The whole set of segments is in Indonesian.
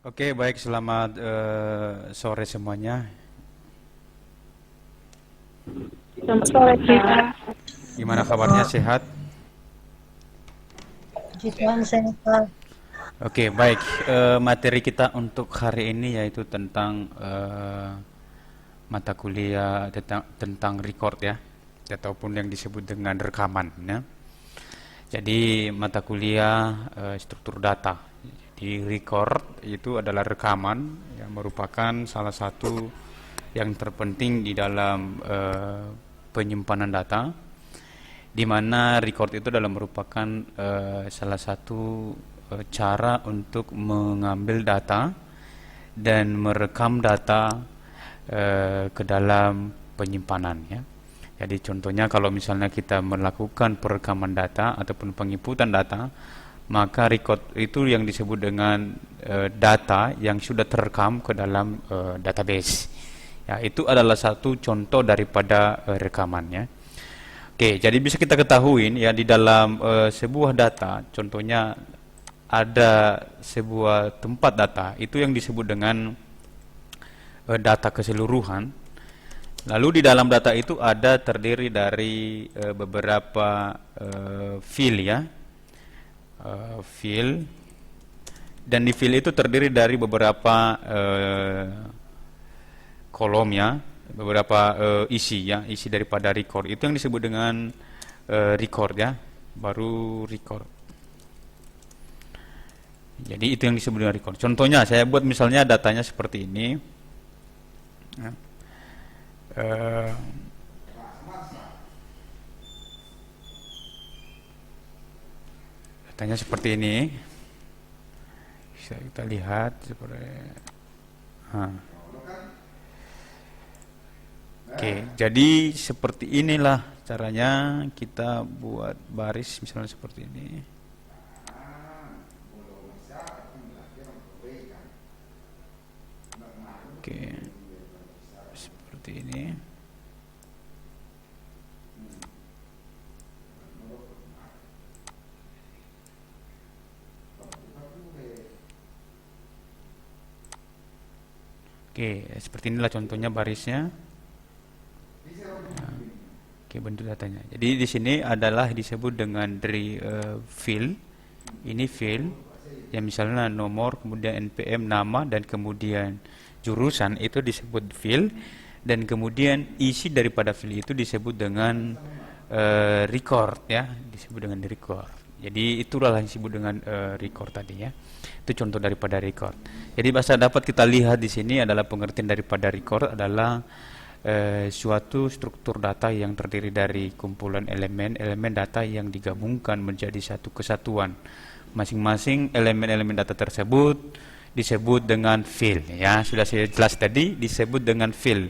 Oke, baik, selamat sore semuanya. Selamat sore, Kak. Gimana kabarnya, sehat? Puji Tuhan sehat. Oke, baik. Materi kita untuk hari ini yaitu tentang mata kuliah tentang record ya, ataupun yang disebut dengan rekaman ya. Jadi mata kuliah struktur data. Di record itu adalah rekaman yang merupakan salah satu yang terpenting di dalam penyimpanan data, di mana record itu adalah merupakan salah satu cara untuk mengambil data dan merekam data ke dalam penyimpanan ya. Jadi contohnya kalau misalnya kita melakukan perekaman data ataupun penginputan data, maka record itu yang disebut dengan data yang sudah terekam ke dalam database. Ya, itu adalah satu contoh daripada rekamannya. Oke, jadi bisa kita ketahui ya di dalam sebuah data, contohnya ada sebuah tempat data, itu yang disebut dengan data keseluruhan. Lalu di dalam data itu ada terdiri dari beberapa field ya, field, dan di field itu terdiri dari beberapa kolom ya, beberapa isi ya, isi daripada record. Itu yang disebut dengan record ya, baru record. Jadi itu yang disebut dengan record. Contohnya saya buat misalnya datanya seperti ini. Ya. Datanya seperti ini. Bisa kita lihat seperti. Oke, jadi seperti inilah caranya kita buat baris misalnya seperti ini. Oke, seperti ini. Oke, seperti inilah contohnya barisnya. Oke, bentuk datanya. Jadi di sini adalah disebut dengan dari field. Ini field yang misalnya nomor, kemudian NPM, nama, dan kemudian jurusan itu disebut field, dan kemudian isi daripada field itu disebut dengan record ya, disebut dengan record. Jadi itulah yang disebut dengan record tadi ya. Itu contoh daripada record. Jadi bahasa dapat kita lihat di sini adalah pengertian daripada record adalah suatu struktur data yang terdiri dari kumpulan elemen data yang digabungkan menjadi satu kesatuan. Masing-masing elemen-elemen data tersebut disebut dengan field ya, sudah saya jelas tadi, disebut dengan field.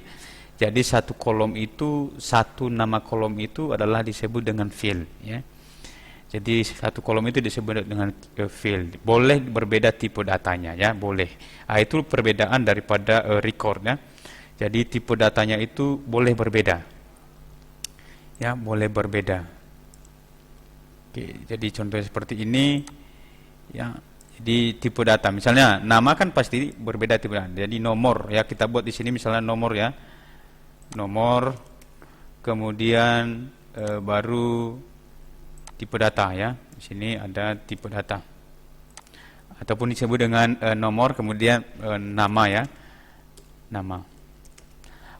Jadi satu kolom itu, satu nama kolom itu adalah disebut dengan field ya. Jadi satu kolom itu disebut dengan field. Boleh berbeda tipe datanya ya, boleh. Itu perbedaan daripada record ya. Jadi tipe datanya itu boleh berbeda. Ya, boleh berbeda. Oke, jadi contoh seperti ini ya. Jadi tipe data, misalnya nama kan pasti berbeda tipe data. Jadi nomor ya, kita buat di sini misalnya nomor ya. Nomor, kemudian baru tipe data ya. Di sini ada tipe data. Ataupun disebut dengan nomor kemudian nama ya. Nama.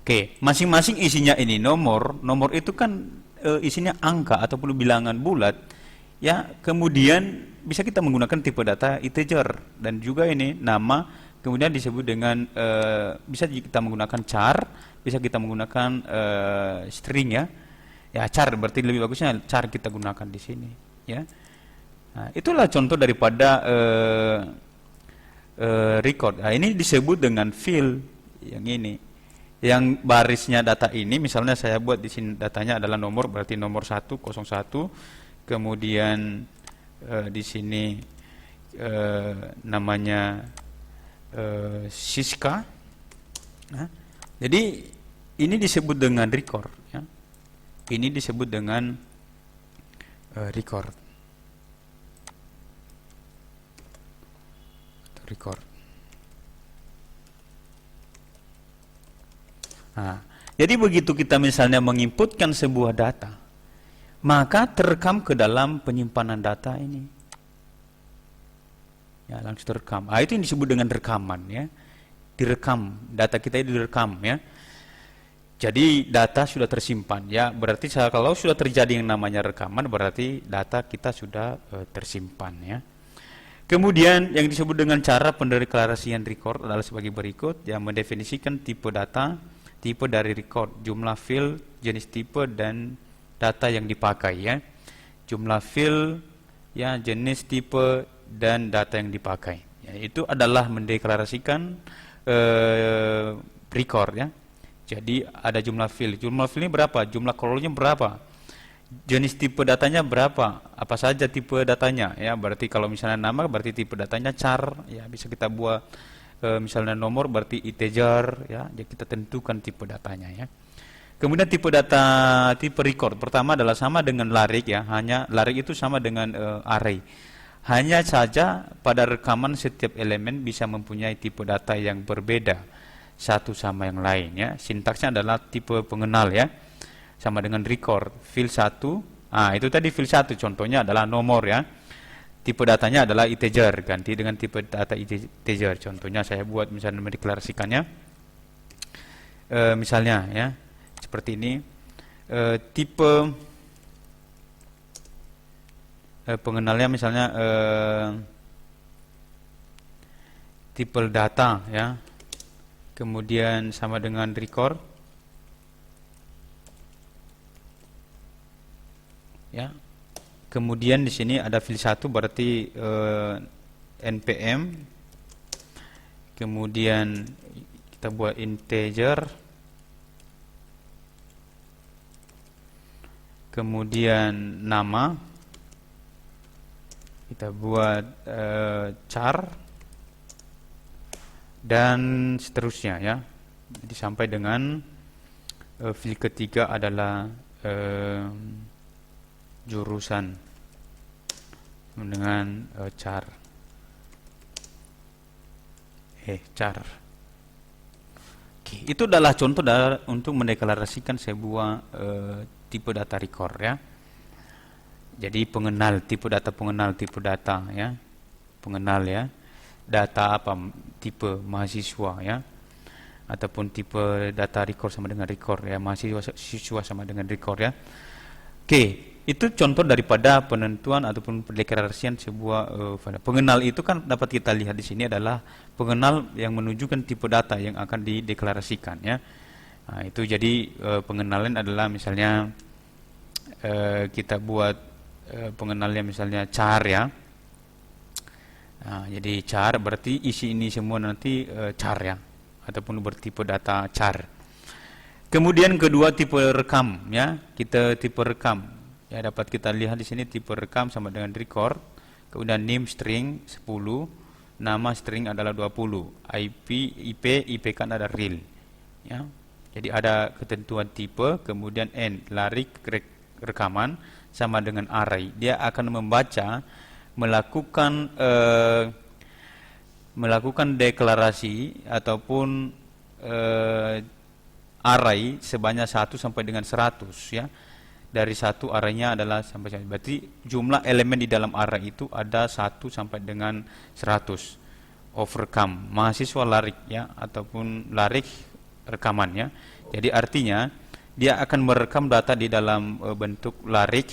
Oke, masing-masing isinya ini nomor itu kan isinya angka ataupun bilangan bulat. Ya, kemudian bisa kita menggunakan tipe data integer, dan juga ini nama kemudian disebut dengan bisa kita menggunakan char, bisa kita menggunakan string ya. Ya, char berarti lebih bagusnya char kita gunakan di sini ya. Nah, itulah contoh daripada record. Nah, ini disebut dengan field yang ini. Yang barisnya data ini misalnya saya buat di sini datanya adalah nomor, berarti nomor 101, kemudian di sini namanya Siska. Nah, jadi ini disebut dengan record ya. Ini disebut dengan record. Record. Nah, jadi begitu kita misalnya menginputkan sebuah data, maka terekam ke dalam penyimpanan data ini. Ya, langsung terekam. Itu yang disebut dengan rekaman, ya. Direkam, data kita itu direkam, ya. Jadi data sudah tersimpan, ya. Berarti kalau sudah terjadi yang namanya rekaman, berarti data kita sudah tersimpan, ya. Kemudian yang disebut dengan cara pendeklarasian record adalah sebagai berikut, yang mendefinisikan tipe data, tipe dari record, jumlah file, jenis tipe dan data yang dipakai, ya. Jumlah file, ya, jenis tipe dan data yang dipakai. Ya, itu adalah mendeklarasikan record, ya. Jadi ada jumlah file. Jumlah file ini berapa? Jumlah kolomnya berapa? Jenis tipe datanya berapa? Apa saja tipe datanya? Ya, berarti kalau misalnya nama berarti tipe datanya char. Ya, bisa kita buat misalnya nomor berarti integer. Ya, jadi kita tentukan tipe datanya. Ya. Kemudian tipe data, tipe record pertama adalah sama dengan larik. Ya, hanya larik itu sama dengan array. Hanya saja pada rekaman setiap elemen bisa mempunyai tipe data yang berbeda satu sama yang lain, ya. Sintaksnya adalah tipe pengenal, ya, sama dengan record field 1. Itu tadi field 1 contohnya adalah nomor, ya. Tipe datanya adalah integer, ganti dengan tipe data integer. Contohnya saya buat misalnya mendeklarasikannya misalnya, ya, seperti ini. Tipe pengenalnya misalnya tipe data, ya. Kemudian sama dengan record, ya. Kemudian di sini ada file 1 berarti npm. Kemudian kita buat integer. Kemudian nama kita buat char. Dan seterusnya, ya. Jadi sampai dengan file ketiga adalah jurusan dengan char. Char. Oke, itu adalah contoh untuk mendeklarasikan sebuah tipe data record, ya. Jadi pengenal, tipe data, ya. Pengenal, ya. Data apa, tipe mahasiswa, ya, ataupun tipe data record sama dengan record, ya, mahasiswa siswa sama dengan record, ya. Oke, itu contoh daripada penentuan ataupun pendeklarasian sebuah pengenal. Itu kan dapat kita lihat di sini adalah pengenal yang menunjukkan tipe data yang akan dideklarasikan, ya. Nah, itu jadi pengenalan adalah misalnya kita buat pengenalnya misalnya char, ya. Nah, jadi char berarti isi ini semua nanti char, ya, ataupun bertipe data char. Kemudian kedua tipe rekam, ya. Kita tipe rekam, ya, dapat kita lihat di sini tipe rekam sama dengan record. Kemudian name string 10, nama string adalah 20, IP kan ada real, ya. Jadi ada ketentuan tipe, kemudian n larik rekaman sama dengan array. Dia akan membaca, melakukan deklarasi ataupun array sebanyak 1 sampai dengan 100, ya. Dari 1 arraynya adalah sampai 100. Berarti jumlah elemen di dalam array itu ada 1 sampai dengan 100. Overcome mahasiswa larik, ya, ataupun larik rekaman, ya. Jadi artinya dia akan merekam data di dalam bentuk larik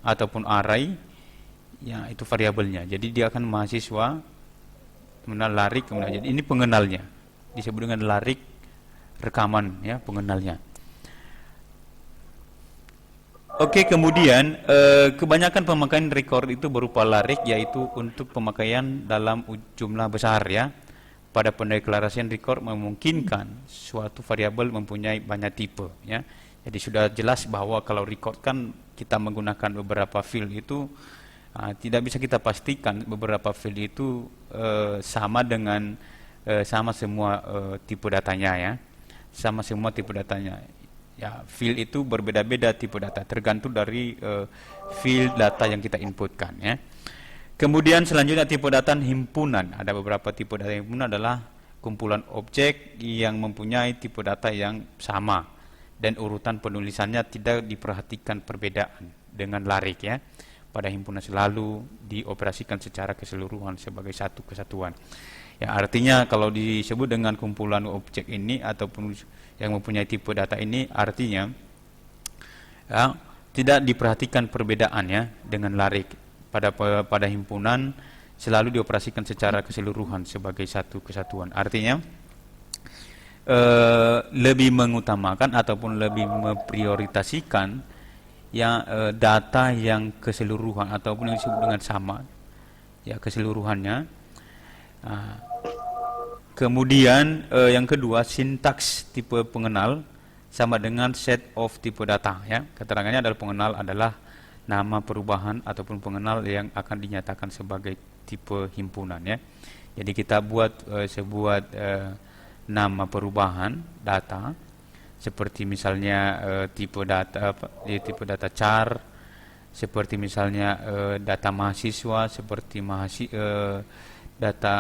ataupun array. Ya, itu variabelnya. Jadi dia akan mahasiswa, kemudian larik, kemudian jadi ini pengenalnya. Disebut dengan larik rekaman, ya, pengenalnya. Oke, kemudian kebanyakan pemakaian record itu berupa larik, yaitu untuk pemakaian dalam jumlah besar, ya. Pada pendeklarasian record memungkinkan suatu variabel mempunyai banyak tipe, ya. Jadi sudah jelas bahwa kalau record kan kita menggunakan beberapa field itu tidak bisa kita pastikan beberapa field itu sama dengan sama semua tipe datanya, ya. Sama semua tipe datanya. Ya, field itu berbeda-beda tipe data tergantung dari field data yang kita inputkan, ya. Kemudian selanjutnya tipe data himpunan. Ada beberapa tipe data himpunan adalah kumpulan objek yang mempunyai tipe data yang sama dan urutan penulisannya tidak diperhatikan perbedaan dengan larik ya. Pada himpunan selalu dioperasikan secara keseluruhan sebagai satu kesatuan. Ya, artinya kalau disebut dengan kumpulan objek ini ataupun yang mempunyai tipe data ini artinya ya, tidak diperhatikan perbedaannya dengan larik. Pada himpunan selalu dioperasikan secara keseluruhan sebagai satu kesatuan. Artinya lebih mengutamakan ataupun lebih memprioritasikan ya data yang keseluruhan ataupun yang disebut dengan sama ya keseluruhannya. Kemudian yang kedua, sintaks tipe pengenal sama dengan set of tipe data ya. Keterangannya adalah pengenal adalah nama perubahan ataupun pengenal yang akan dinyatakan sebagai tipe himpunan ya. Jadi kita buat sebuah nama perubahan data seperti misalnya tipe data char, seperti misalnya data mahasiswa, seperti data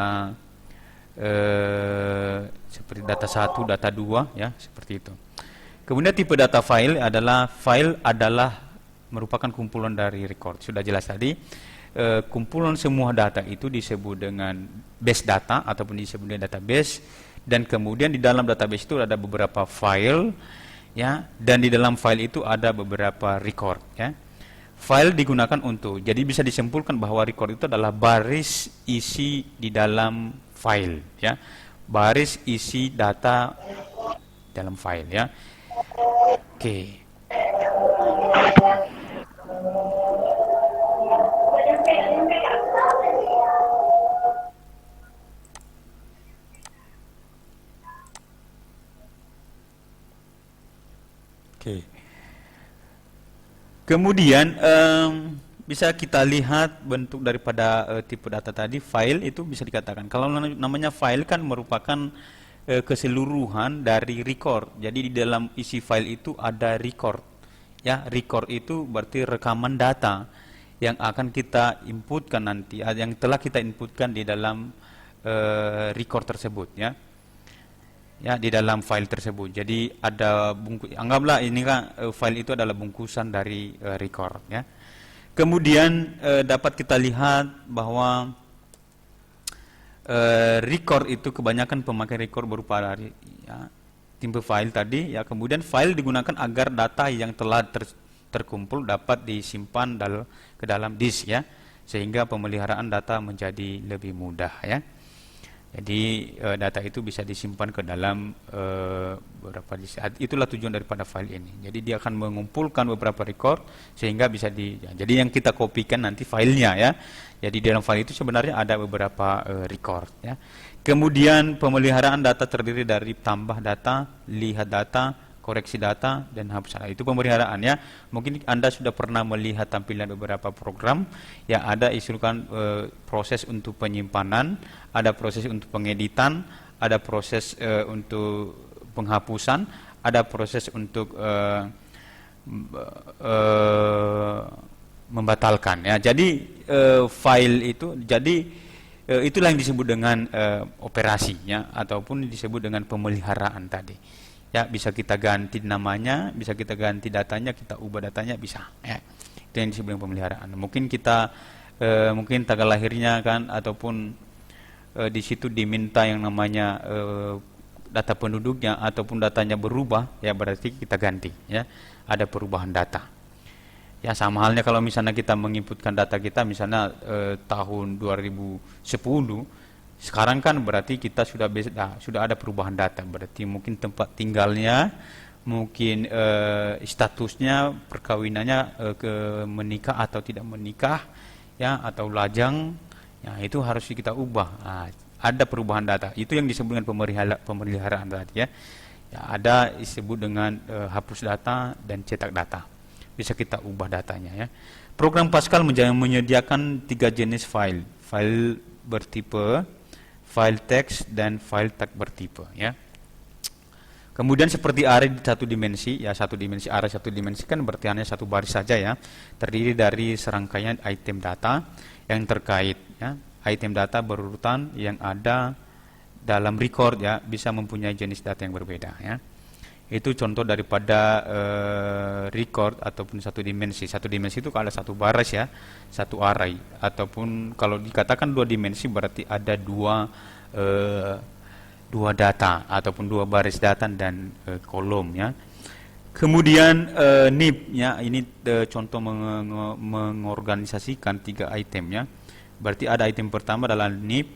seperti data 1, data 2 ya, seperti itu. Kemudian tipe data file adalah merupakan kumpulan dari record. Sudah jelas tadi, kumpulan semua data itu disebut dengan base data ataupun disebut dengan database. Dan kemudian di dalam database itu ada beberapa file ya, dan di dalam file itu ada beberapa record ya. File digunakan untuk, jadi bisa disimpulkan bahwa record itu adalah baris isi di dalam file ya. Baris isi data dalam file ya. Oke. Oke. Kemudian bisa kita lihat bentuk daripada tipe data tadi. File itu bisa dikatakan kalau namanya file kan merupakan keseluruhan dari record. Jadi di dalam isi file itu ada record. Ya, record itu berarti rekaman data yang akan kita inputkan nanti, yang telah kita inputkan di dalam record tersebut ya. Ya, di dalam file tersebut. Jadi ada anggaplah ini kan file itu adalah bungkusan dari record ya. Kemudian dapat kita lihat bahwa record itu kebanyakan pemakai record berupa dari ya, tipe file tadi ya. Kemudian file digunakan agar data yang telah terkumpul dapat disimpan ke dalam disk ya, sehingga pemeliharaan data menjadi lebih mudah ya. Jadi data itu bisa disimpan ke dalam beberapa disk. Itulah tujuan daripada file ini. Jadi dia akan mengumpulkan beberapa record sehingga bisa jadi yang kita kopikan nanti filenya ya. Jadi di dalam file itu sebenarnya ada beberapa record ya. Kemudian pemeliharaan data terdiri dari tambah data, lihat data, koreksi data, dan hapus data. Itu pemeliharaan ya. Mungkin Anda sudah pernah melihat tampilan beberapa program yang ada isikan proses untuk penyimpanan, ada proses untuk pengeditan, ada proses untuk penghapusan, ada proses untuk membatalkan ya. Jadi file itu itulah yang disebut dengan operasi ya, ataupun disebut dengan pemeliharaan tadi. Ya, bisa kita ganti namanya, bisa kita ganti datanya, kita ubah datanya bisa. Ya. Itu yang disebut dengan pemeliharaan. Mungkin kita mungkin tanggal lahirnya kan, ataupun di situ diminta yang namanya data penduduknya ataupun datanya berubah, ya berarti kita ganti. Ya, ada perubahan data. Ya, sama halnya kalau misalnya kita menginputkan data kita, misalnya tahun 2010. Sekarang kan berarti kita sudah ada perubahan data, berarti mungkin tempat tinggalnya, mungkin statusnya, perkawinannya, ke menikah atau tidak menikah, ya, atau lajang, ya itu harus kita ubah. Nah, ada perubahan data, itu yang disebut dengan pemeliharaan tadi ya. Ya, ada disebut dengan hapus data dan cetak data, bisa kita ubah datanya ya. Program Pascal menyediakan 3 jenis file bertipe, file teks, dan file tag bertipe ya. Kemudian seperti array satu dimensi ya, array satu dimensi kan berarti hanya satu baris saja ya, terdiri dari serangkaian item data yang terkait ya. Item data berurutan yang ada dalam record ya bisa mempunyai jenis data yang berbeda ya. Itu contoh daripada record ataupun satu dimensi. Satu dimensi itu kalau ada satu baris ya, satu array, ataupun kalau dikatakan dua dimensi berarti ada dua data ataupun dua baris data dan kolom ya. Kemudian NIP ya, ini contoh mengorganisasikan 3 item ya. Berarti ada item pertama adalah NIP,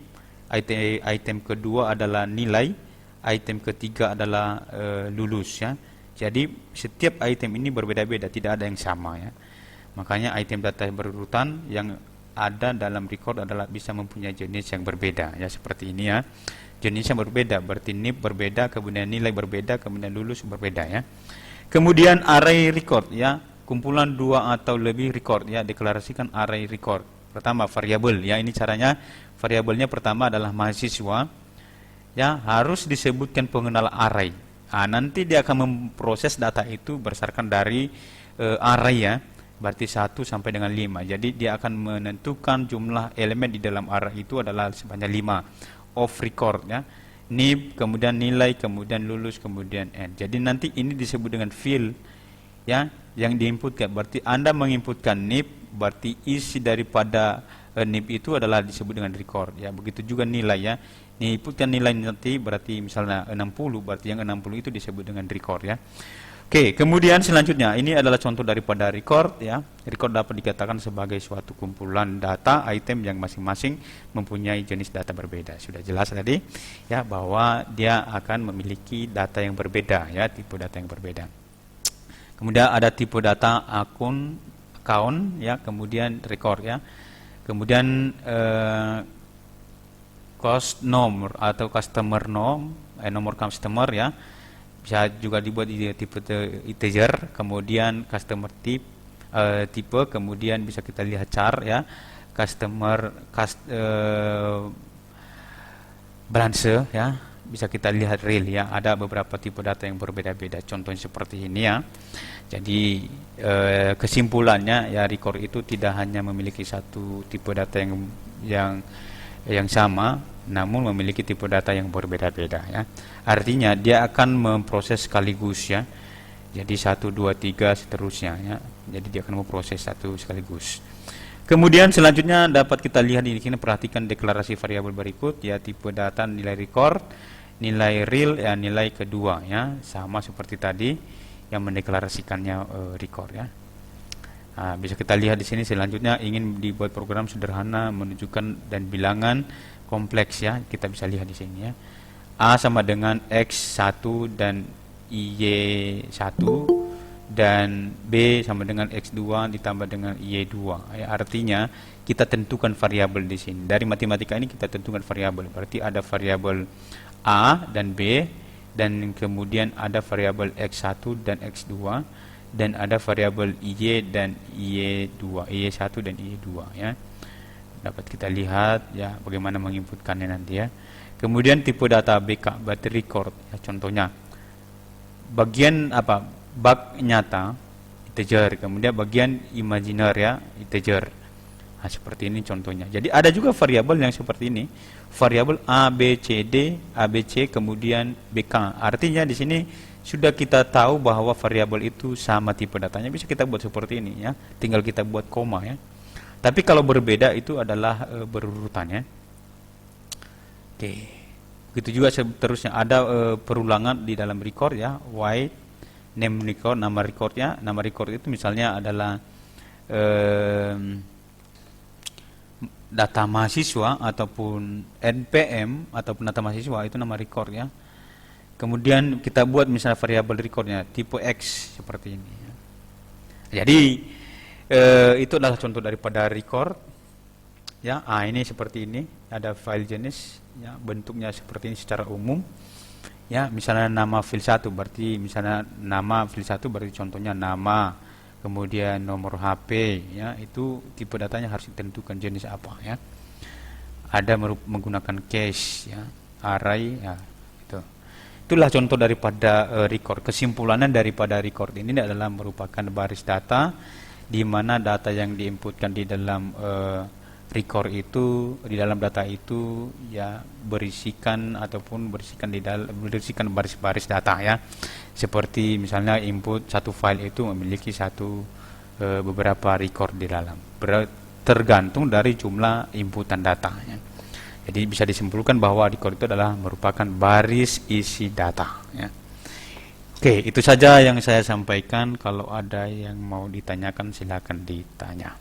item kedua adalah nilai, item ketiga adalah lulus ya. Jadi setiap item ini berbeda-beda, tidak ada yang sama ya. Makanya item data berurutan yang ada dalam record adalah bisa mempunyai jenis yang berbeda ya, seperti ini ya. Jenisnya berbeda, berarti NIP berbeda, kemudian nilai berbeda, kemudian lulus berbeda ya. Kemudian array record ya, kumpulan 2 atau lebih record ya, deklarasikan array record. Pertama variabel ya, ini caranya. Variabelnya pertama adalah mahasiswa ya, harus disebutkan pengenal array. Nanti dia akan memproses data itu berdasarkan dari array ya, berarti 1 sampai dengan 5. Jadi dia akan menentukan jumlah elemen di dalam array itu adalah sebanyak 5 of record ya. NIP, kemudian nilai, kemudian lulus, kemudian N. Jadi nanti ini disebut dengan field ya, yang diinputkan. Berarti Anda menginputkan NIP, berarti isi daripada NIP itu adalah disebut dengan record ya. Begitu juga nilai ya. Inputkan nilai nanti berarti misalnya 60, berarti yang 60 itu disebut dengan record ya. Oke, kemudian selanjutnya ini adalah contoh daripada record ya. Record dapat dikatakan sebagai suatu kumpulan data item yang masing-masing mempunyai jenis data berbeda. Sudah jelas tadi ya, bahwa dia akan memiliki data yang berbeda ya, tipe data yang berbeda. Kemudian ada tipe data account ya, kemudian record ya. Kemudian cost nomor atau customer nomor customer ya, bisa juga dibuat di tipe integer. Kemudian customer tipe, kemudian bisa kita lihat char ya, customer balance ya, bisa kita lihat real ya. Ada beberapa tipe data yang berbeda-beda, contohnya seperti ini ya. Jadi kesimpulannya ya, record itu tidak hanya memiliki satu tipe data yang sama, namun memiliki tipe data yang berbeda-beda ya. Artinya dia akan memproses sekaligus ya. Jadi 1, 2, 3 seterusnya ya. Jadi dia akan memproses satu sekaligus. Kemudian selanjutnya dapat kita lihat di sini, perhatikan deklarasi variabel berikut ya, tipe data nilai record, nilai real ya, nilai kedua ya, sama seperti tadi yang mendeklarasikannya record ya. Bisa kita lihat di sini. Selanjutnya ingin dibuat program sederhana menunjukkan dan bilangan kompleks ya, kita bisa lihat di sini ya. A sama dengan X1 dan Y1 dan B sama dengan X2 ditambah dengan Y2 ya. Artinya kita tentukan variabel di sini. Dari matematika ini kita tentukan variabel. Berarti ada variabel A dan B, dan kemudian ada variabel X1 dan X2, dan ada variabel Y dan Y2, Y1 dan Y2 ya. Dapat kita lihat ya bagaimana menginputkannya nanti ya. Kemudian tipe data BK, berarti record ya, contohnya bagian bug nyata integer, kemudian bagian imaginer ya integer. Seperti ini contohnya. Jadi ada juga variabel yang seperti ini, variabel A B C D, A B C kemudian BK. Artinya di sini sudah kita tahu bahwa variabel itu sama tipe datanya, bisa kita buat seperti ini ya, tinggal kita buat koma ya. Tapi kalau berbeda itu adalah berurutan ya. Oke. Begitu juga seterusnya, ada perulangan di dalam record ya, white name record, nama recordnya. Nama record itu misalnya adalah data mahasiswa ataupun NPM ataupun data mahasiswa, itu nama record ya. Kemudian kita buat misalnya variabel recordnya tipe X seperti ini ya. Jadi itu adalah contoh daripada record ya. Ini seperti ini, ada file jenis ya, bentuknya seperti ini secara umum ya. Misalnya nama file 1 berarti misalnya nama file 1 berarti contohnya nama, kemudian nomor HP ya, itu tipe datanya harus ditentukan jenis apa ya. Ada menggunakan cache ya, array ya, itu. Itulah contoh daripada record. Kesimpulannya daripada record ini adalah merupakan baris data di mana data yang diinputkan di dalam record itu di dalam data itu ya berisikan ataupun berisikan baris-baris data ya. Seperti misalnya input satu file itu memiliki beberapa record di dalam. Tergantung dari jumlah inputan datanya. Jadi bisa disimpulkan bahwa record itu adalah merupakan baris isi data ya. Oke, itu saja yang saya sampaikan. Kalau ada yang mau ditanyakan silakan ditanya.